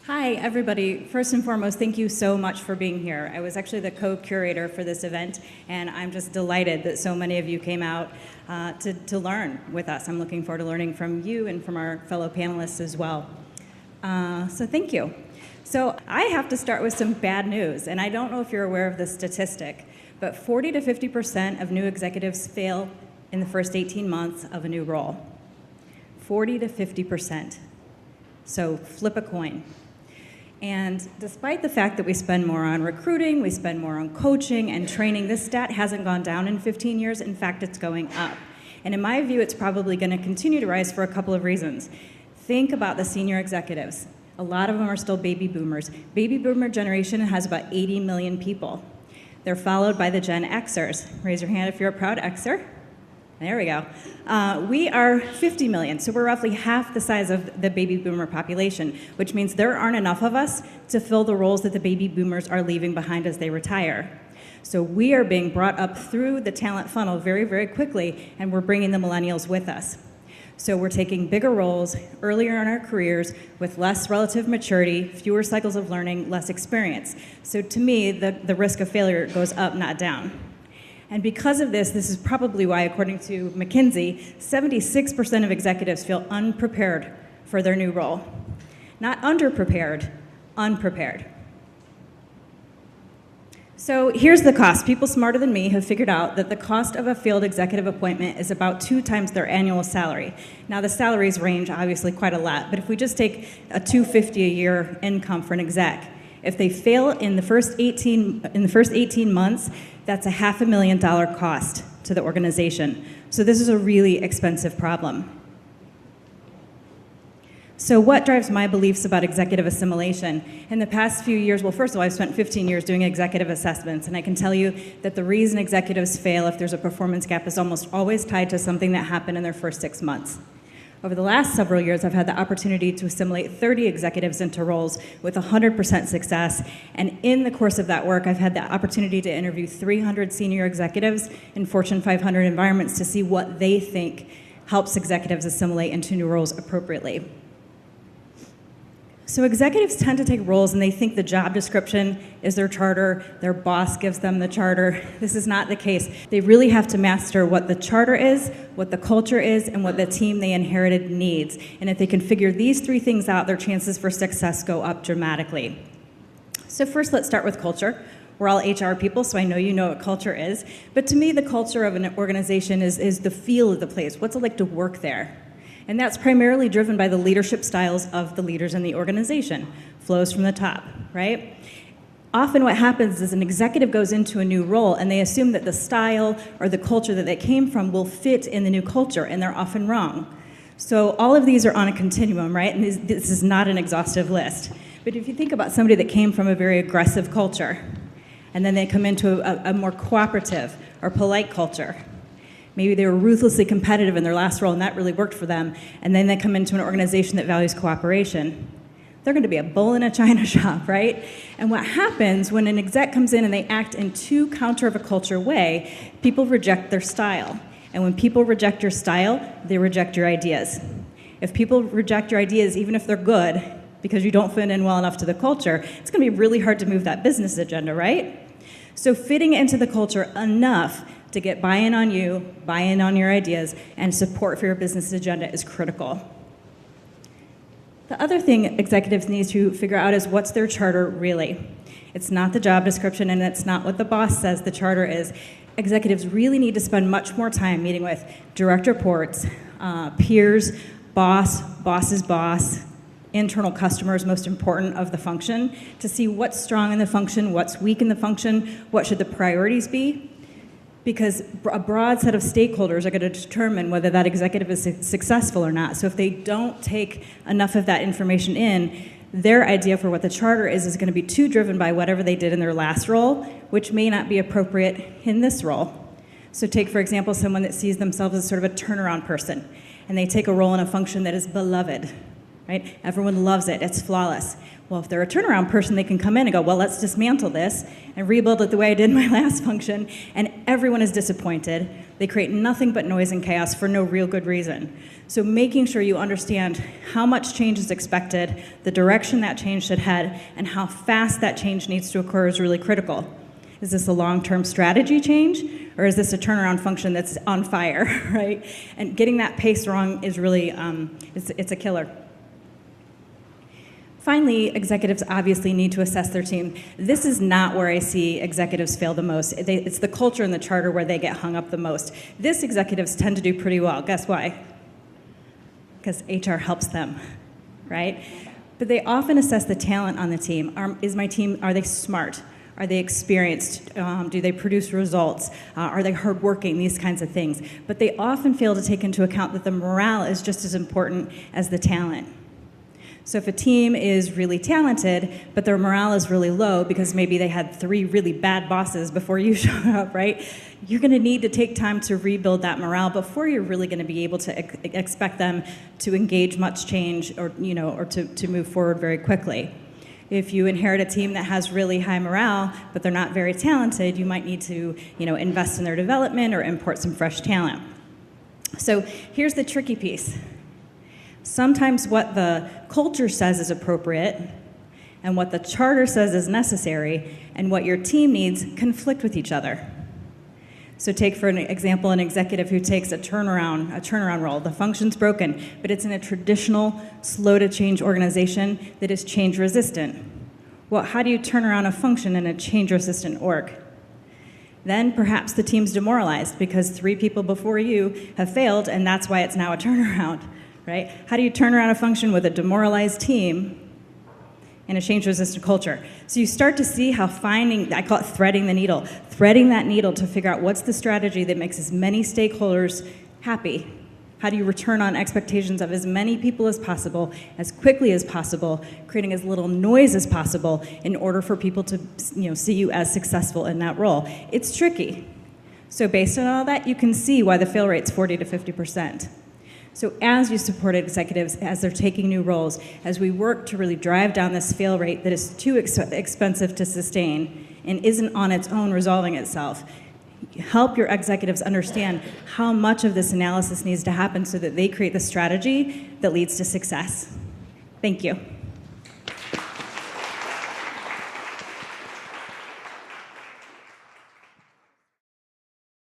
Hi, everybody. First and foremost, thank you so much for being here. I was actually the co-curator for this event, and I'm just delighted that so many of you came out to learn with us. I'm looking forward to learning from you and from our fellow panelists as well. So thank you. So I have to start with some bad news, and I don't know if you're aware of this statistic, but 40 to 50% of new executives fail in the first 18 months of a new role. 40 to 50%. So flip a coin. And despite the fact that we spend more on recruiting, we spend more on coaching and training, this stat hasn't gone down in 15 years. In fact, it's going up. And in my view, it's probably going to continue to rise for a couple of reasons. Think about the senior executives. A lot of them are still baby boomers. Baby boomer generation has about 80 million people. They're followed by the Gen Xers. Raise your hand if you're a proud Xer. There we go. We are 50 million, so we're roughly half the size of the baby boomer population, which means there aren't enough of us to fill the roles that the baby boomers are leaving behind as they retire. So we are being brought up through the talent funnel very, very quickly, and we're bringing the millennials with us. So we're taking bigger roles earlier in our careers with less relative maturity, fewer cycles of learning, less experience. So to me, the risk of failure goes up, not down. And because of this is probably why, according to McKinsey, 76% of executives feel unprepared for their new role. Not underprepared, unprepared. So here's the cost. People smarter than me have figured out that the cost of a field executive appointment is about 2 times their annual salary. Now the salaries range obviously quite a lot, but if we just take a $250 a year income for an exec, if they fail in the first 18 months, that's a $500,000 cost to the organization. So this is a really expensive problem. So what drives my beliefs about executive assimilation? In the past few years, well, first of all, I've spent 15 years doing executive assessments, and I can tell you that the reason executives fail if there's a performance gap is almost always tied to something that happened in their first 6 months. Over the last several years, I've had the opportunity to assimilate 30 executives into roles with 100% success. And in the course of that work, I've had the opportunity to interview 300 senior executives in Fortune 500 environments to see what they think helps executives assimilate into new roles appropriately. So executives tend to take roles and they think the job description is their charter, their boss gives them the charter. This is not the case. They really have to master what the charter is, what the culture is, and what the team they inherited needs. And if they can figure these 3 things out, their chances for success go up dramatically. So first, let's start with culture. We're all HR people, so I know you know what culture is. But to me, the culture of an organization is the feel of the place. What's it like to work there? And that's primarily driven by the leadership styles of the leaders in the organization. Flows from the top, right? Often what happens is an executive goes into a new role and they assume that the style or the culture that they came from will fit in the new culture, and they're often wrong. So all of these are on a continuum, right? And this is not an exhaustive list. But if you think about somebody that came from a very aggressive culture, and then they come into a more cooperative or polite culture, maybe they were ruthlessly competitive in their last role and that really worked for them, and then they come into an organization that values cooperation. They're going to be a bull in a china shop, right? And what happens when an exec comes in and they act in too counter of a culture way, people reject their style. And when people reject your style, they reject your ideas. If people reject your ideas, even if they're good, because you don't fit in well enough to the culture, it's going to be really hard to move that business agenda, right? So fitting into the culture enough to get buy-in on you, buy-in on your ideas, and support for your business agenda is critical. The other thing executives need to figure out is what's their charter really. It's not the job description, and it's not what the boss says the charter is. Executives really need to spend much more time meeting with direct reports, peers, boss's boss, internal customers, most important of the function, to see what's strong in the function, what's weak in the function, what should the priorities be. Because a broad set of stakeholders are going to determine whether that executive is successful or not. So if they don't take enough of that information in, their idea for what the charter is going to be too driven by whatever they did in their last role, which may not be appropriate in this role. So take, for example, someone that sees themselves as sort of a turnaround person, and they take a role in a function that is beloved. right? Everyone loves it. It's flawless. Well, if they're a turnaround person, they can come in and go, well, let's dismantle this and rebuild it the way I did my last function, and everyone is disappointed. They create nothing but noise and chaos for no real good reason. So making sure you understand how much change is expected, the direction that change should head, and how fast that change needs to occur is really critical. Is this a long-term strategy change, or is this a turnaround function that's on fire, right? And getting that pace wrong is really, it's a killer. Finally, executives obviously need to assess their team. This is not where I see executives fail the most. It's the culture and the charter where they get hung up the most. This executives tend to do pretty well. Guess why? Because HR helps them, right? But they often assess the talent on the team. Are they smart? Are they experienced? Do they produce results? Are they hardworking? These kinds of things. But they often fail to take into account that the morale is just as important as the talent. So if a team is really talented, but their morale is really low because maybe they had 3 really bad bosses before you showed up, right? You're going to need to take time to rebuild that morale before you're really going to be able to expect them to engage much change or to move forward very quickly. If you inherit a team that has really high morale, but they're not very talented, you might need to invest in their development or import some fresh talent. So here's the tricky piece. Sometimes what the culture says is appropriate and what the charter says is necessary and what your team needs conflict with each other. So take, for an example, an executive who takes a turnaround role. The function's broken, but it's in a traditional, slow-to-change organization that is change-resistant. Well, how do you turn around a function in a change-resistant org? Then perhaps the team's demoralized because 3 people before you have failed, and that's why it's now a turnaround. Right? How do you turn around a function with a demoralized team in a change-resistant culture? So you start to see how I call it threading the needle, threading that needle to figure out what's the strategy that makes as many stakeholders happy. How do you return on expectations of as many people as possible, as quickly as possible, creating as little noise as possible in order for people to see you as successful in that role? It's tricky. So based on all that, you can see why the fail rate's 40 to 50%. So as you support executives, as they're taking new roles, as we work to really drive down this fail rate that is too expensive to sustain and isn't on its own resolving itself, help your executives understand how much of this analysis needs to happen so that they create the strategy that leads to success. Thank you.